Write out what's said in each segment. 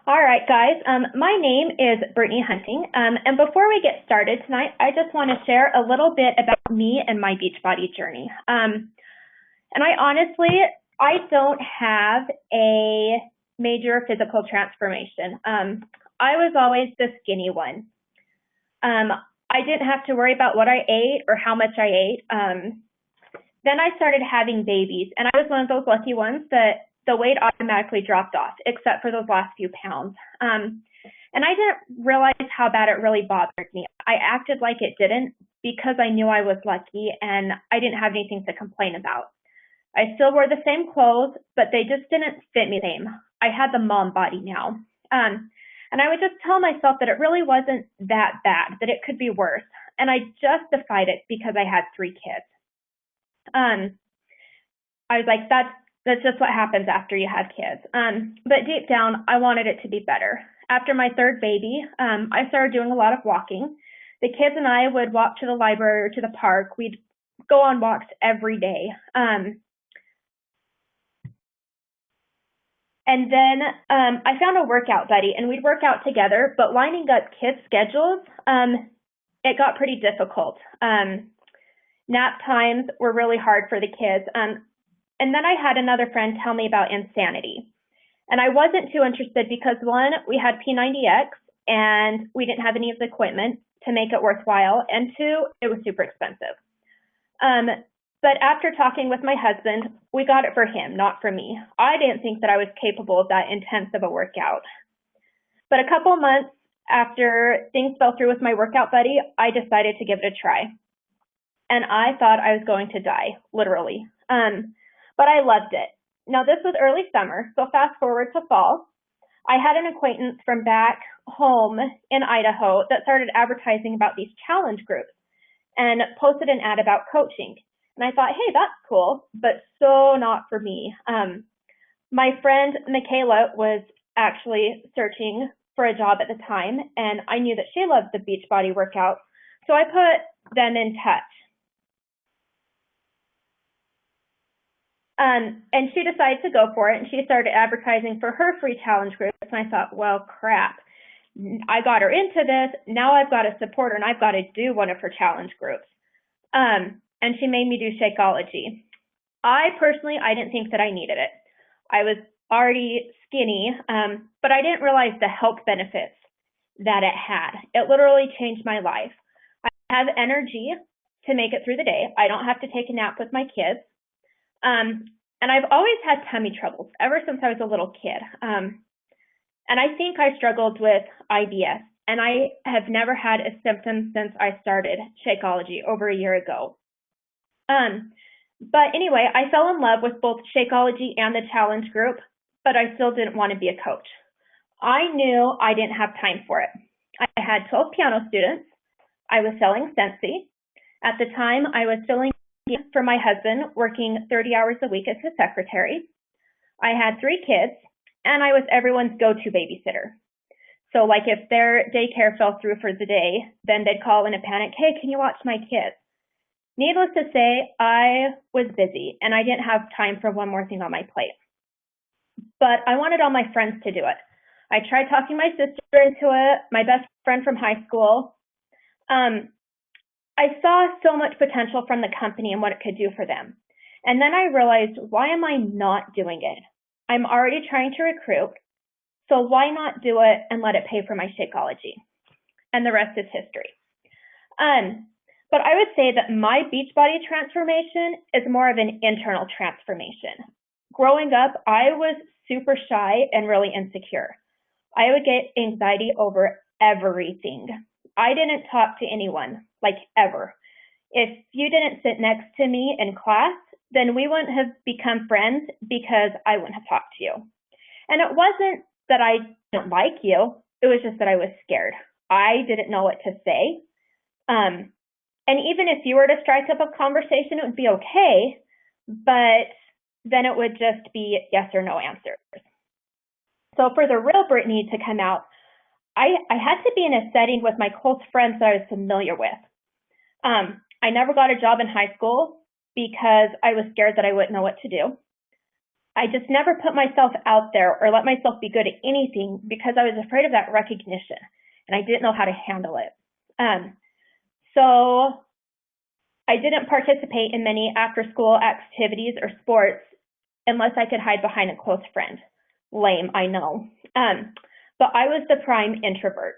All right, guys. My name is Brittney Hunting, and before we get started tonight, I just want to share a little bit about me and my Beachbody journey. And I don't have a major physical transformation. I was always the skinny one. I didn't have to worry about what I ate or how much I ate. Then I started having babies, and I was one of those lucky ones that the weight automatically dropped off, except for those last few pounds. And I didn't realize how bad it really bothered me. I acted like it didn't because I knew I was lucky and I didn't have anything to complain about. I still wore the same clothes, but they just didn't fit me the same. I had the mom body now. And I would just tell myself that it really wasn't that bad, that it could be worse. And I justified it because I had 3 kids. I was like, that's just what happens after you have kids. But deep down, I wanted it to be better. After my 3rd baby, I started doing a lot of walking. The kids and I would walk to the library or to the park. We'd go on walks every day. And then I found a workout buddy, and we'd work out together. But lining up kids' schedules, it got pretty difficult. Nap times were really hard for the kids. And then I had another friend tell me about Insanity. And I wasn't too interested because, one, we had P90X and we didn't have any of the equipment to make it worthwhile. And 2, it was super expensive. But after talking with my husband, we got it for him, not for me. I didn't think that I was capable of that intense of a workout. But a couple months after things fell through with my workout buddy, I decided to give it a try. And I thought I was going to die, literally. But I loved it. Now, this was early summer, so fast forward to fall. I had an acquaintance from back home in Idaho that started advertising about these challenge groups and posted an ad about coaching. And I thought, hey, that's cool, but so not for me. My friend Michaela was actually searching for a job at the time, and I knew that she loved the Beachbody workout, so I put them in touch. And she decided to go for it, and she started advertising for her free challenge groups. And I thought, well, crap. I got her into this. Now I've got to support her, and I've got to do one of her challenge groups. And she made me do Shakeology. I didn't think that I needed it. I was already skinny, but I didn't realize the health benefits that it had. It literally changed my life. I have energy to make it through the day. I don't have to take a nap with my kids. And I've always had tummy troubles ever since I was a little kid. And I think I struggled with IBS, and I have never had a symptom since I started Shakeology over a year ago. But anyway, I fell in love with both Shakeology and the challenge group, but I still didn't want to be a coach. I knew I didn't have time for it. I had 12 piano students. I was selling Scentsy. At the time, I was filling for my husband, working 30 hours a week as his secretary. I had 3 kids, and I was everyone's go-to babysitter. So like if their daycare fell through for the day, then they'd call in a panic, hey, can you watch my kids? Needless to say, I was busy, and I didn't have time for one more thing on my plate. But I wanted all my friends to do it. I tried talking my sister into it, my best friend from high school. I saw so much potential from the company and what it could do for them. And then I realized, why am I not doing it? I'm already trying to recruit, so why not do it and let it pay for my Shakeology? And the rest is history. But I would say that my Beachbody transformation is more of an internal transformation. Growing up, I was super shy and really insecure. I would get anxiety over everything. I didn't talk to anyone, like ever. If you didn't sit next to me in class, then we wouldn't have become friends because I wouldn't have talked to you. And it wasn't that I didn't like you. It was just that I was scared. I didn't know what to say. And even if you were to strike up a conversation, it would be okay, but then it would just be yes or no answers. So for the real Brittney to come out, I had to be in a setting with my close friends that I was familiar with. I never got a job in high school because I was scared that I wouldn't know what to do. I just never put myself out there or let myself be good at anything because I was afraid of that recognition and I didn't know how to handle it. So I didn't participate in many after-school activities or sports unless I could hide behind a close friend. Lame, I know. But I was the prime introvert.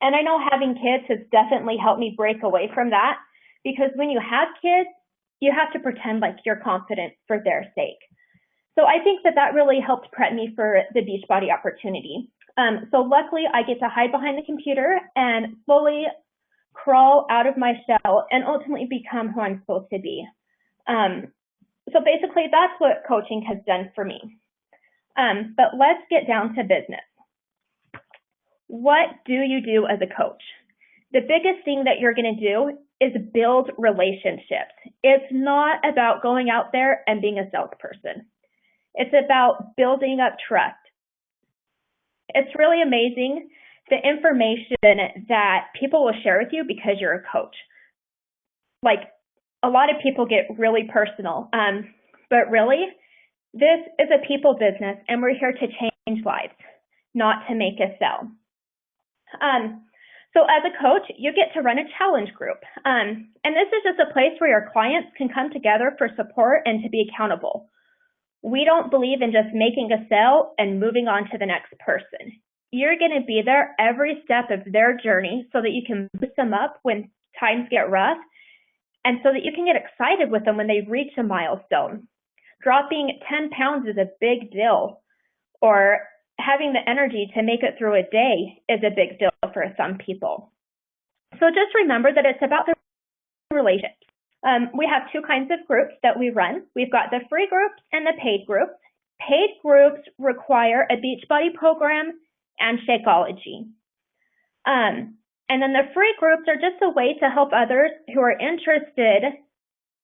And I know having kids has definitely helped me break away from that because when you have kids, you have to pretend like you're confident for their sake. So I think that really helped prep me for the Beachbody opportunity. So luckily, I get to hide behind the computer and slowly crawl out of my shell and ultimately become who I'm supposed to be. So basically, that's what coaching has done for me. But let's get down to business. What do you do as a coach? The biggest thing that you're going to do is build relationships. It's not about going out there and being a salesperson. It's about building up trust. It's really amazing the information that people will share with you because you're a coach. Like, a lot of people get really personal, but really, this is a people business, and we're here to change lives, not to make a sell. So as a coach, you get to run a challenge group, and this is just a place where your clients can come together for support and to be accountable. We don't believe in just making a sale and moving on to the next person. You're going to be there every step of their journey so that you can boost them up when times get rough and so that you can get excited with them when they reach a milestone. Dropping 10 pounds is a big deal, or having the energy to make it through a day is a big deal for some people. So just remember that it's about the relationships. We have two kinds of groups that we run. We've got the free groups and the paid groups. Paid groups require a Beachbody program and Shakeology. And then the free groups are just a way to help others who are interested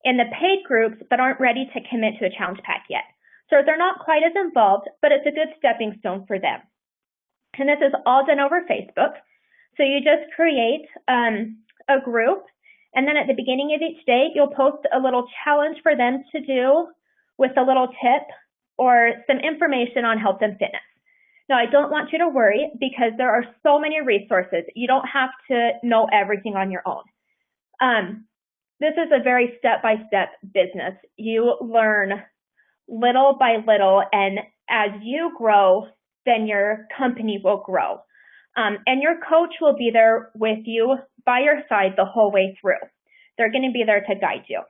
in the paid groups but aren't ready to commit to a challenge pack yet. So they're not quite as involved, but it's a good stepping stone for them. And this is all done over Facebook. So you just create a group, and then at the beginning of each day, you'll post a little challenge for them to do with a little tip or some information on health and fitness. Now, I don't want you to worry because there are so many resources. You don't have to know everything on your own. This is a very step-by-step business. You learn little by little, and as you grow, then your company will grow. And your coach will be there with you by your side the whole way through. They're going to be there to guide you.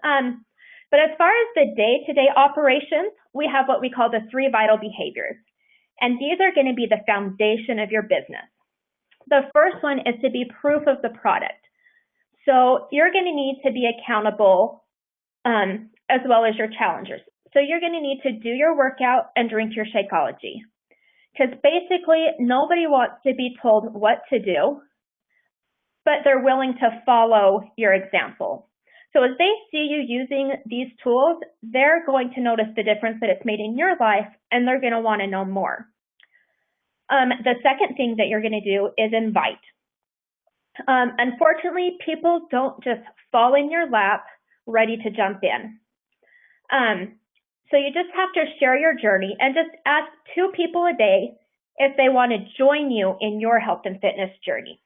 But as far as the day-to-day operations, we have what we call the 3 vital behaviors. And these are going to be the foundation of your business. The first one is to be proof of the product. So you're going to need to be accountable as well as your challengers. So you're going to need to do your workout and drink your Shakeology. Because basically, nobody wants to be told what to do, but they're willing to follow your example. So as they see you using these tools, they're going to notice the difference that it's made in your life, and they're going to want to know more. The second thing that you're going to do is invite. Unfortunately, people don't just fall in your lap ready to jump in. So you just have to share your journey and just ask 2 people a day if they want to join you in your health and fitness journey.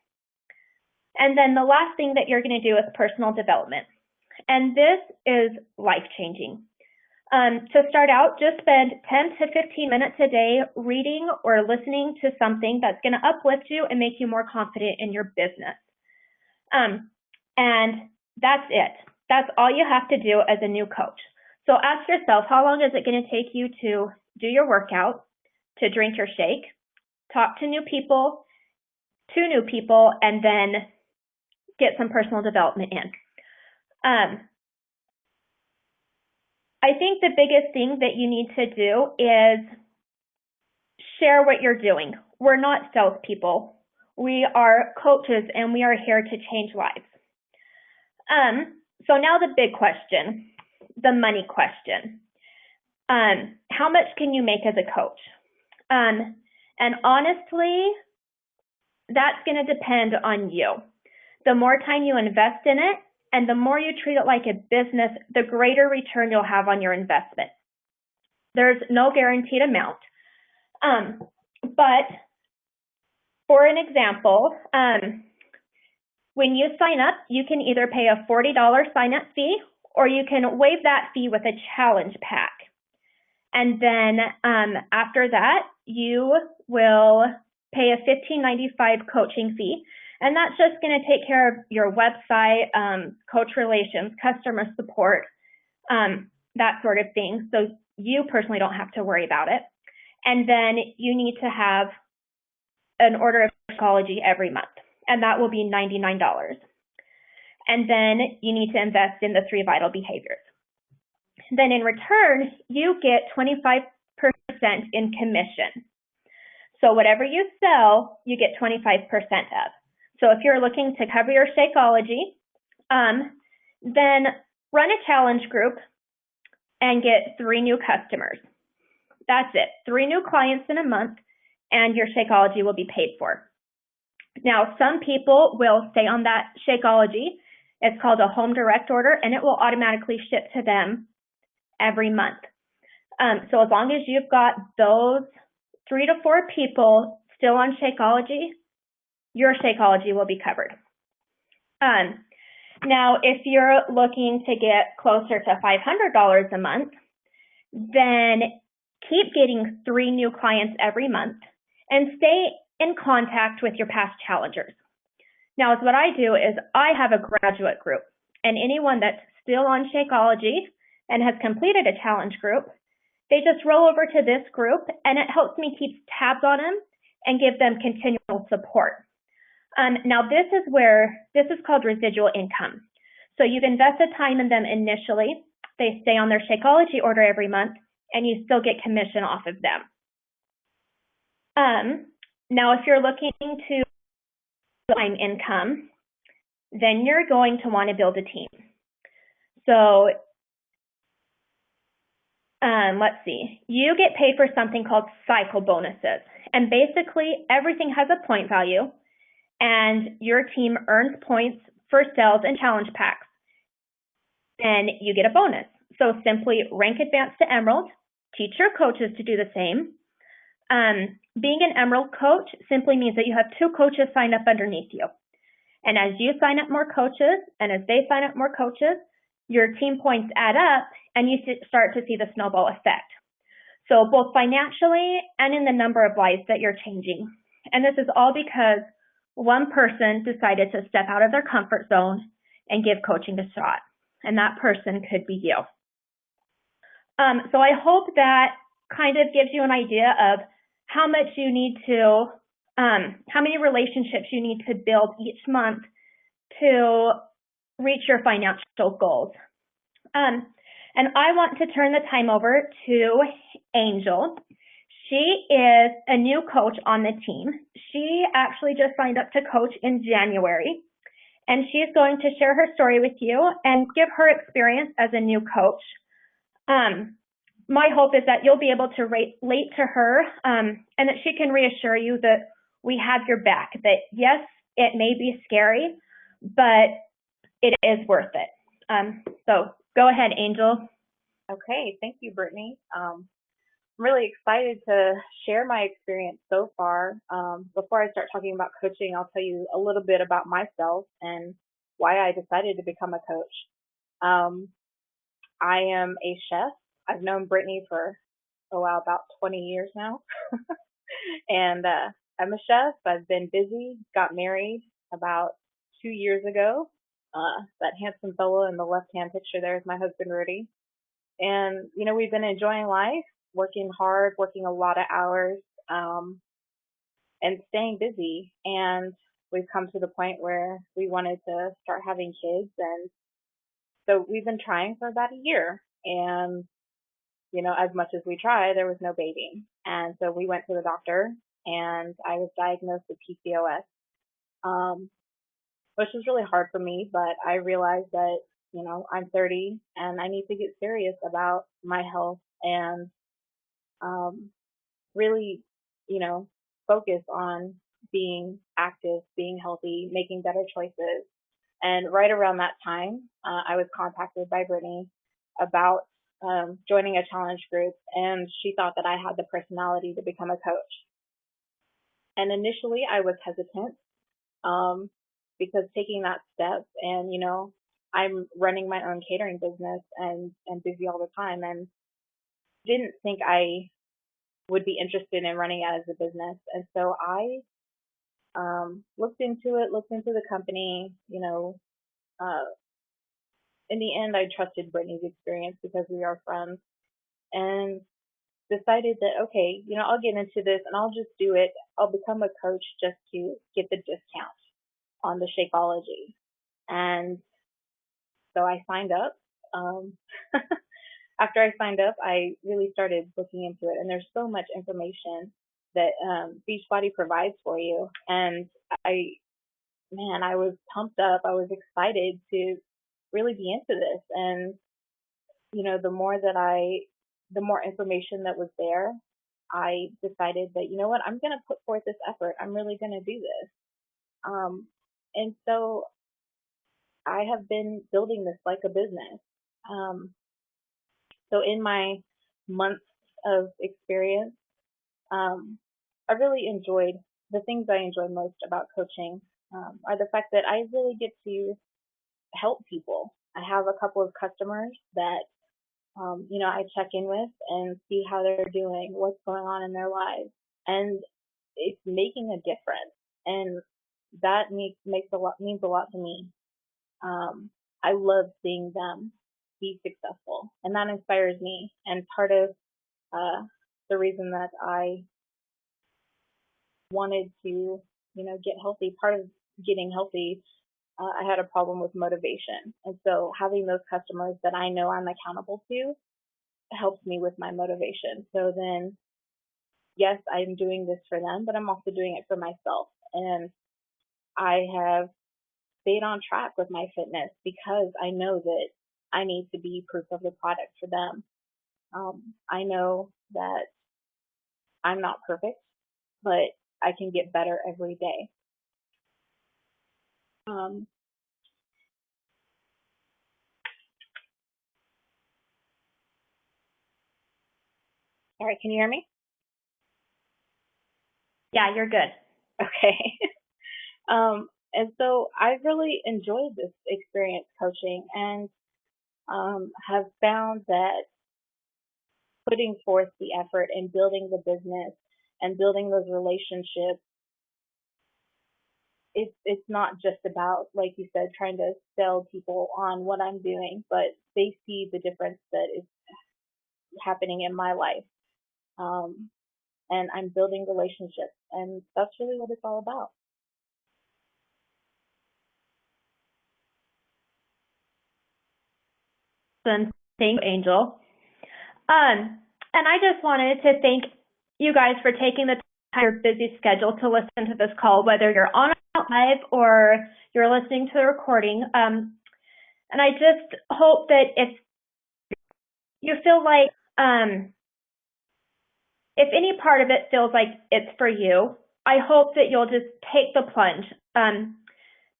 And then the last thing that you're going to do is personal development. And this is life-changing. To start out, just spend 10 to 15 minutes a day reading or listening to something that's going to uplift you and make you more confident in your business. And that's it. That's all you have to do as a new coach. So ask yourself, how long is it going to take you to do your workout, to drink your shake, talk to new people, 2 new people, and then get some personal development in? I think the biggest thing that you need to do is share what you're doing. We're not salespeople. We are coaches, and we are here to change lives. So now the big question, the money question. How much can you make as a coach? And honestly, that's going to depend on you. The more time you invest in it, and the more you treat it like a business, the greater return you'll have on your investment. There's no guaranteed amount. But for an example, when you sign up, you can either pay a $40 sign-up fee, or you can waive that fee with a challenge pack. And then after that, you will pay a $15.95 coaching fee. And that's just going to take care of your website, coach relations, customer support, that sort of thing. So you personally don't have to worry about it. And then you need to have an order of psychology every month, and that will be $99. And then you need to invest in the 3 vital behaviors. Then in return, you get 25% in commission. So whatever you sell, you get 25% of. So if you're looking to cover your Shakeology, then run a challenge group and get 3 new customers. That's it. 3 new clients in a month, and your Shakeology will be paid for. Now, some people will stay on that Shakeology. It's called a home direct order, and it will automatically ship to them every month. So as long as you've got those 3 to 4 people still on Shakeology, your Shakeology will be covered. Now, if you're looking to get closer to $500 a month, then keep getting 3 new clients every month and stay in contact with your past challengers. Now, what I do is I have a graduate group, and anyone that's still on Shakeology and has completed a challenge group, they just roll over to this group, and it helps me keep tabs on them and give them continual support. Now, this is called residual income. So you've invested time in them initially. They stay on their Shakeology order every month, and you still get commission off of them. Now, if you're looking to time income, then you're going to want to build a team. So let's see. You get paid for something called cycle bonuses. And basically, everything has a point value, and your team earns points for sales and challenge packs. And you get a bonus. So simply rank advanced to Emerald, teach your coaches to do the same. Being an Emerald coach simply means that you have 2 coaches sign up underneath you. And as you sign up more coaches, and as they sign up more coaches, your team points add up, and you start to see the snowball effect. So both financially and in the number of lives that you're changing. And this is all because one person decided to step out of their comfort zone and give coaching a shot. And that person could be you. So I hope that kind of gives you an idea of how much you need to, how many relationships you need to build each month to reach your financial goals. And I want to turn the time over to Angel. She is a new coach on the team. She actually just signed up to coach in January, and she's going to share her story with you and give her experience as a new coach. My hope is that you'll be able to relate to her, and that she can reassure you that we have your back, that yes, it may be scary, but it is worth it. So go ahead, Angel. Okay, thank you, Brittney. I'm really excited to share my experience so far. Before I start talking about coaching, I'll tell you a little bit about myself and why I decided to become a coach. I am a chef. I've known Brittney for about 20 years now. And I'm a chef. I've been busy, got married about 2 years ago. That handsome fellow in the left-hand picture there is my husband, Rudy. And, we've been enjoying life, working hard, working a lot of hours, and staying busy. And we've come to the point where we wanted to start having kids. And so we've been trying for about a year. And, as much as we tried, there was no baby. And so we went to the doctor, and I was diagnosed with PCOS, which was really hard for me. But I realized that, I'm 30 and I need to get serious about my health and really, focus on being active, being healthy, making better choices. And right around that time, I was contacted by Brittney about joining a challenge group, and she thought that I had the personality to become a coach. And initially I was hesitant, um, because taking that step, and I'm running my own catering business and busy all the time, and didn't think I would be interested in running it as a business. And so I looked into it, looked into the company. Uh, in the end, I trusted Brittney's experience because we are friends, and decided that, okay, I'll get into this and I'll just do it. I'll become a coach just to get the discount on the Shakeology. And so I signed up. Um, After I signed up, I really started looking into it, and there's so much information that Beachbody provides for you. And I was pumped up. I was excited to really be into this. And the more information that was there, I decided that, what, I'm going to put forth this effort. I'm really going to do this. And so I have been building this like a business. So in my months of experience, I really enjoyed the things I enjoy most about coaching, are the fact that I really get to help people. I have a couple of customers that I check in with and see how they're doing, what's going on in their lives, and it's making a difference. And that means a lot to me. I love seeing them be successful, and that inspires me. And part of the reason that I wanted to, get healthy, part of getting healthy, I had a problem with motivation. And so having those customers that I know I'm accountable to helps me with my motivation. So then, yes, I'm doing this for them, but I'm also doing it for myself. And I have stayed on track with my fitness because I know that I need to be proof of the product for them. I know that I'm not perfect, but I can get better every day. Um, all right, can you hear me? Yeah, you're good. Okay. And so I really enjoyed this experience coaching, and have found that putting forth the effort in building the business and building those relationships, it's not just about, like you said, trying to sell people on what I'm doing, but they see the difference that is happening in my life. Um, and I'm building relationships, and that's really what it's all about. Thank you, Angel. And I just wanted to thank you guys for taking the time out of your busy schedule to listen to this call, whether you're on live or you're listening to the recording. And I just hope that if you feel like, if any part of it feels like it's for you, I hope that you'll just take the plunge.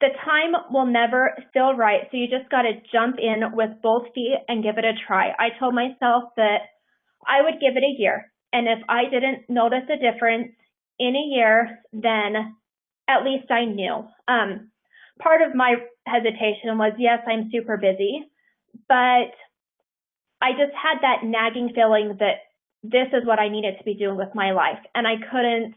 The time will never feel right, so you just got to jump in with both feet and give it a try. I told myself that I would give it a year, and if I didn't notice a difference in a year, then at least I knew. Part of my hesitation was, yes, I'm super busy, but I just had that nagging feeling that this is what I needed to be doing with my life, and I couldn't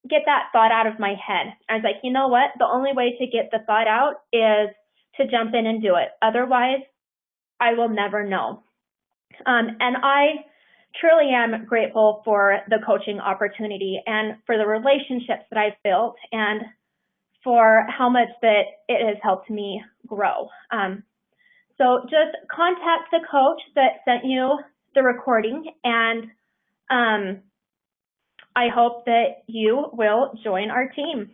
get that thought out of my head. I was like, you know what? The only way to get the thought out is to jump in and do it. Otherwise, I will never know. And I truly am grateful for the coaching opportunity and for the relationships that I've built and for how much that it has helped me grow. So just contact the coach that sent you the recording, and I hope that you will join our team.